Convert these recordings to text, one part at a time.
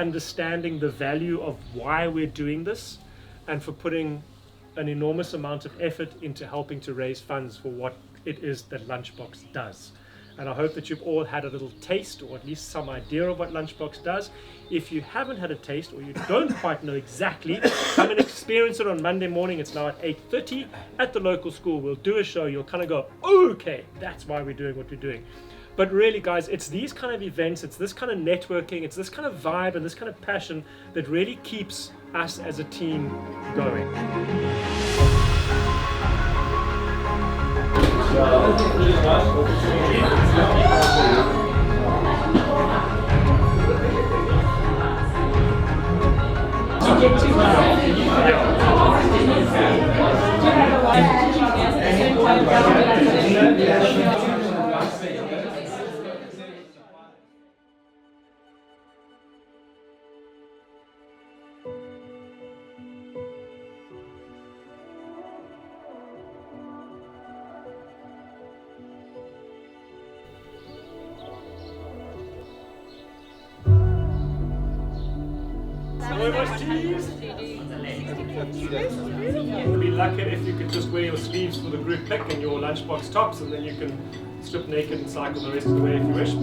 understanding the value of why we're doing this and for putting an enormous amount of effort into helping to raise funds for what it is that Lunchbox does. And I hope that you've all had a little taste, or at least some idea of what Lunchbox does. If you haven't had a taste, or you don't quite know exactly, come and experience it on Monday morning. It's now at 8:30 at the local school. We'll do a show. You'll kind of go, okay, that's why we're doing what we're doing. But really, guys, it's these kind of events, it's this kind of networking, it's this kind of vibe and this kind of passion that really keeps us as a team going. We'll be lucky if you could just wear your sleeves for the group pick and your lunchbox tops, and then you can strip naked and cycle the rest of the way if you wish.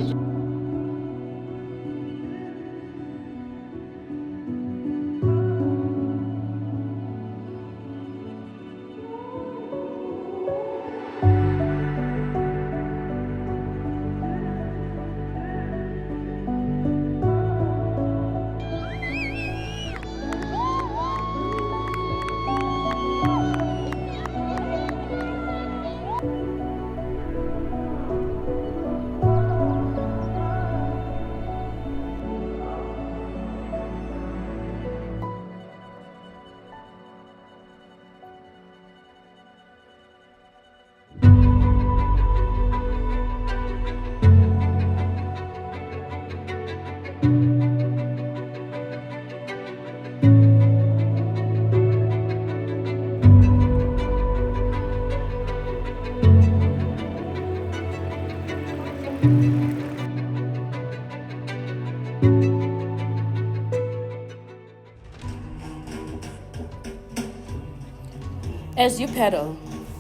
As you pedal,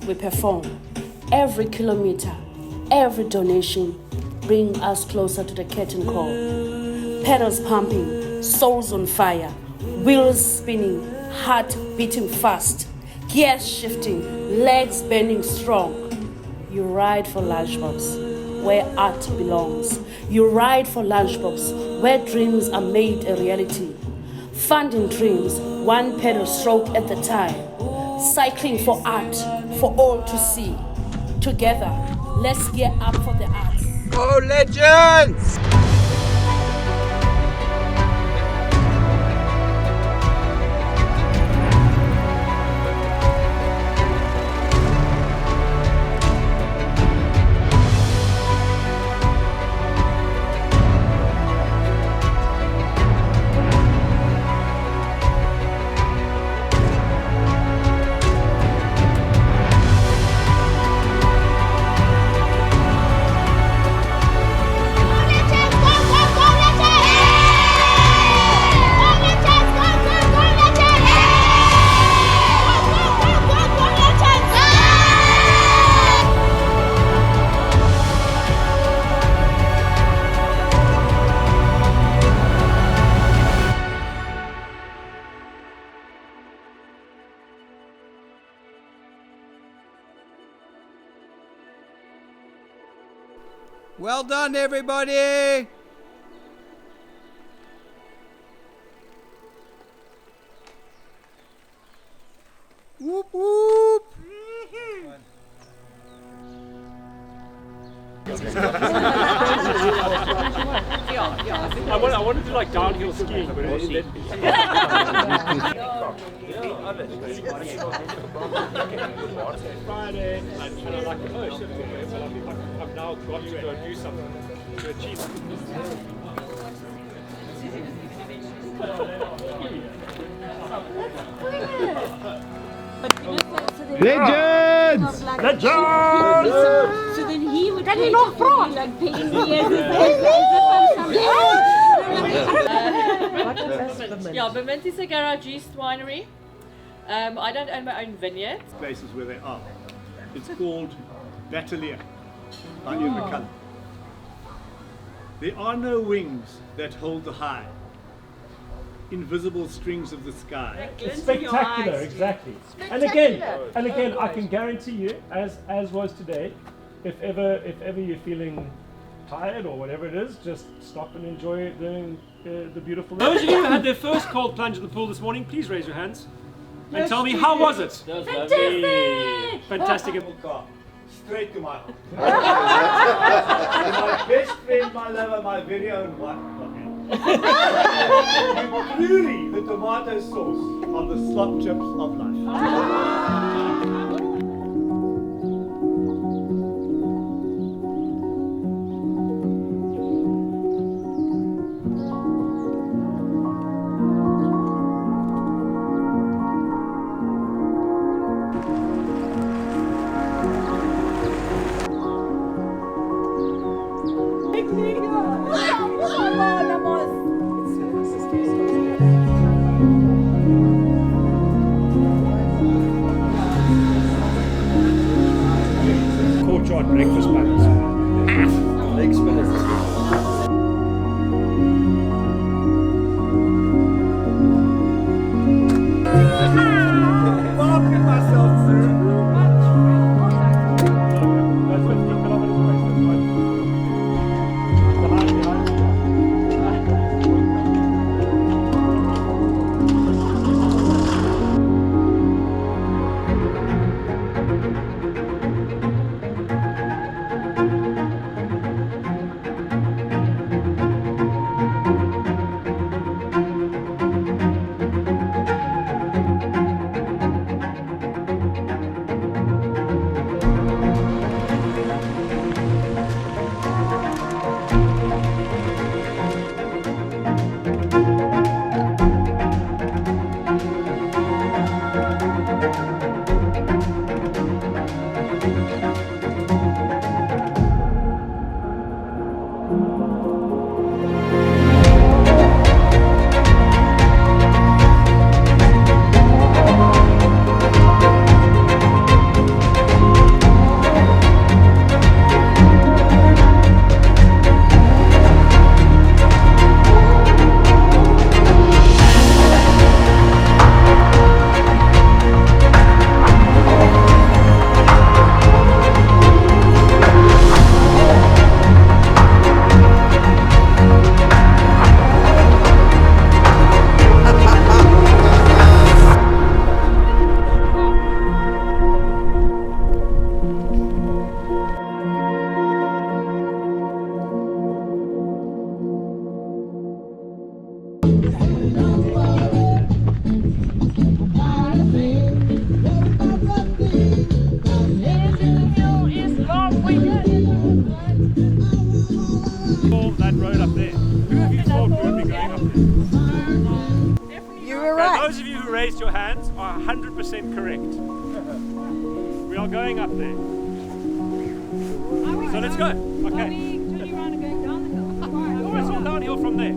we perform. Every kilometer, every donation bring us closer to the curtain call. Pedals pumping, souls on fire, wheels spinning, heart beating fast, gears shifting, legs bending strong. You ride for Lunchbox, where art belongs. You ride for Lunchbox, where dreams are made a reality. Funding dreams, one pedal stroke at a time. Cycling for art, for all to see. Together, let's gear up for the arts. Go Legends! Well done, everybody! Whoop whoop! I want to do like downhill skiing, but Friday, and I'm like, oh shit, I've now got to go do something to achieve Legends! Legends! So then he would pay to be like paying me as if I'm something. Yeah, Bemint is a garage yeast winery. I don't own my own vineyard. Places where they are. It's called Battalion by Ian McCullough. There are no wings that hold the high, invisible strings of the sky. It's spectacular, exactly. And again, I can guarantee you, as was today, if ever you're feeling tired or whatever it is, just stop and enjoy the beautiful. Those of you who had their first cold plunge in the pool this morning, please raise your hands and tell me, how was it? Fantastic. Straight to my heart. My best friend, my lover, my very own wife. Truly the tomato sauce on the slop chips of life. Courtyard breakfast buns. Marking myself through. That's 15 kilometers away, so that's fine. Behind. That road up there. Who of you thought we would be going up there? You were right. Those of you who raised your hands are 100% correct. We are going up there. So let's go. Okay. Oh, it's all downhill from there.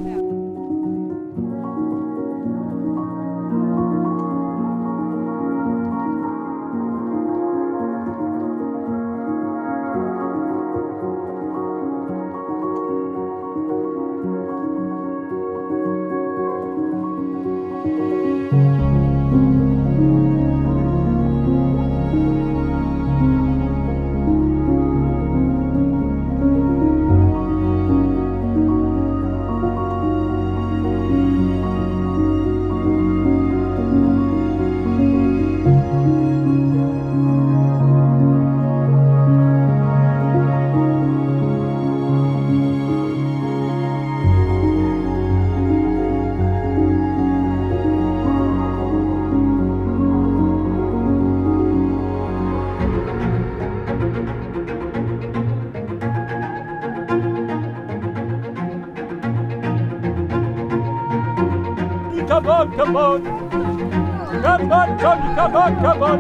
Come on, come on! Come on, Tommy, come on, come on!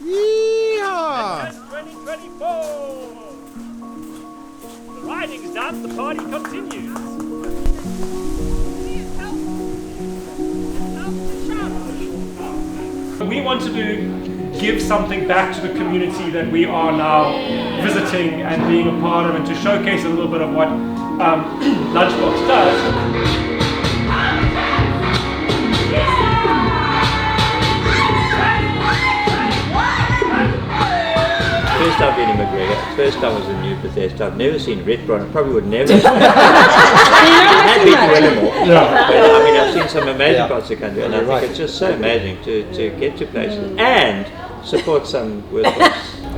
Yeehaw! That's 2024! The riding's done, the party continues. We wanted to give something back to the community that we are now visiting and being a part of, and to showcase a little bit of what Lunchbox does. First I've been in Mcgregor, first I was in New Bethesda. I've never seen Red Bron, I probably would never have been to Wellimore. But I mean, I've seen some amazing parts of the country, and I think it's just so amazing to get to places and support some worthwhile.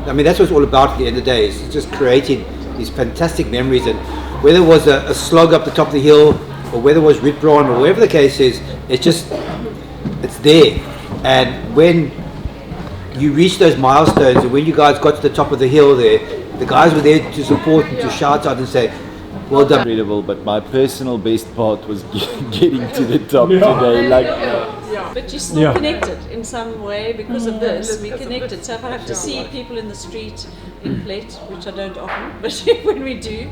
I mean, that's what it's all about at the end of the day. It's just creating these fantastic memories, and whether it was a slog up the top of the hill, or whether it was Red Bron, or whatever the case is, it's there. And when you reach those milestones, and when you guys got to the top of the hill there, the guys were there to support and to shout out and say, well done. Incredible, but my personal best part was getting to the top today. Like, But you're still connected in some way because of this. We connected. So if I have to see people in the street in plate, which I don't often, but when we do,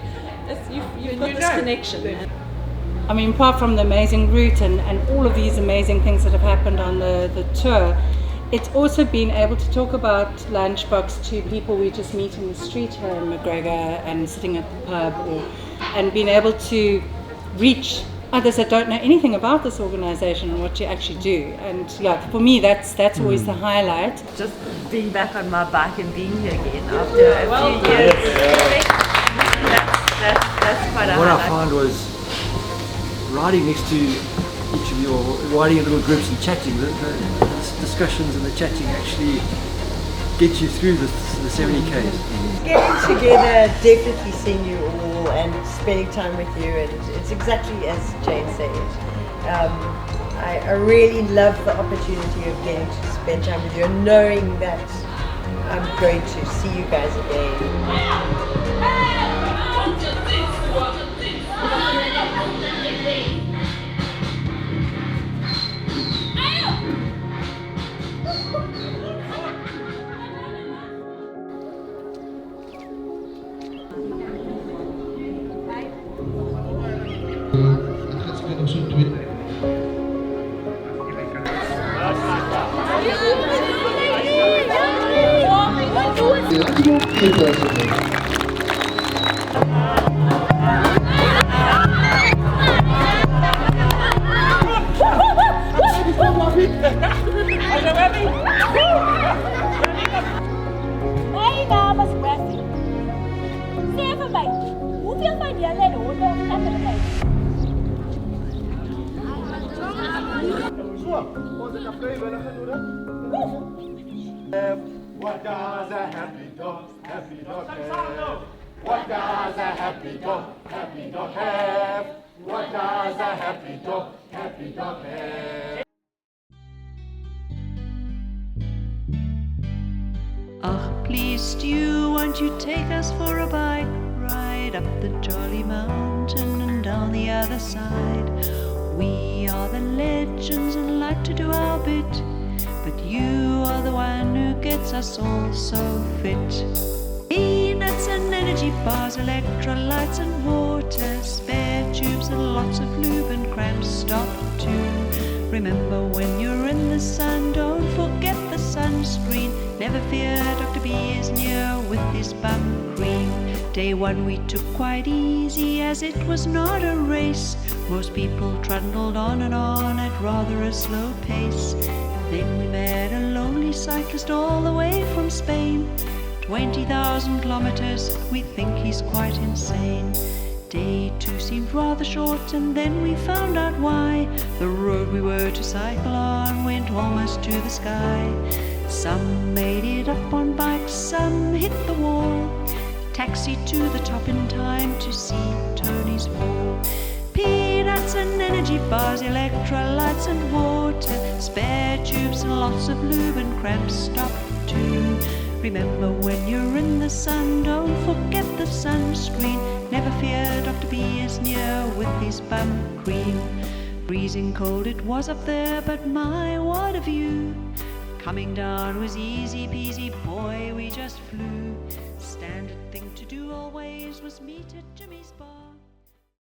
you've got this connection. I mean, apart from the amazing route and all of these amazing things that have happened on the tour, it's also been able to talk about Lunchbox to people we just meet in the street here in Mcgregor and sitting at the pub, and being able to reach others that don't know anything about this organisation and what you actually do. And yeah, for me that's always the highlight. Just being back on my bike and being here again after a few years. That's quite a What highlight. I found was riding next to each of you, or riding in little groups and chatting, the discussions and the chatting actually get you through the 70 Ks. Getting together, definitely seeing you all and spending time with you, and it's exactly as Jane said. I really love the opportunity of getting to spend time with you and knowing that I'm going to see you guys again. Hey dames, kwestie. Zeg voor mij, hoeveel van jullie horen en begrijpen? What does a happy dog have? What does a happy dog have? What does a happy dog have? Ach, please, Stu, won't you take us for a bike ride up the Jolly Mountain and down the other side? We are the legends and like to do our bit, but you are the one who gets us all so fit. Peanuts and energy bars, electrolytes and water, spare tubes and lots of lube and cramps stop too. Remember when you're in the sun, don't forget the sunscreen. Never fear, Dr. B is near with his bum cream. Day one we took quite easy as it was not a race. Most people trundled on and on at rather a slow pace. Then we met a lonely cyclist all the way from Spain. 20,000 kilometers, we think he's quite insane. Day two seemed rather short and then we found out why. The road we were to cycle on went almost to the sky. Some made it up on bikes, some hit the wall. Taxi to the top in time to see Tony's fall. Peanuts and energy bars, electrolytes and water, spare tubes and lots of lube and cramps stop too. Remember when you're in the sun, don't forget the sunscreen. Never fear, Dr. B is near with his bum cream. Freezing cold it was up there, but my, what a view. Coming down was easy peasy, boy, we just flew. Standard thing to do always was meet at Jimmy's bar.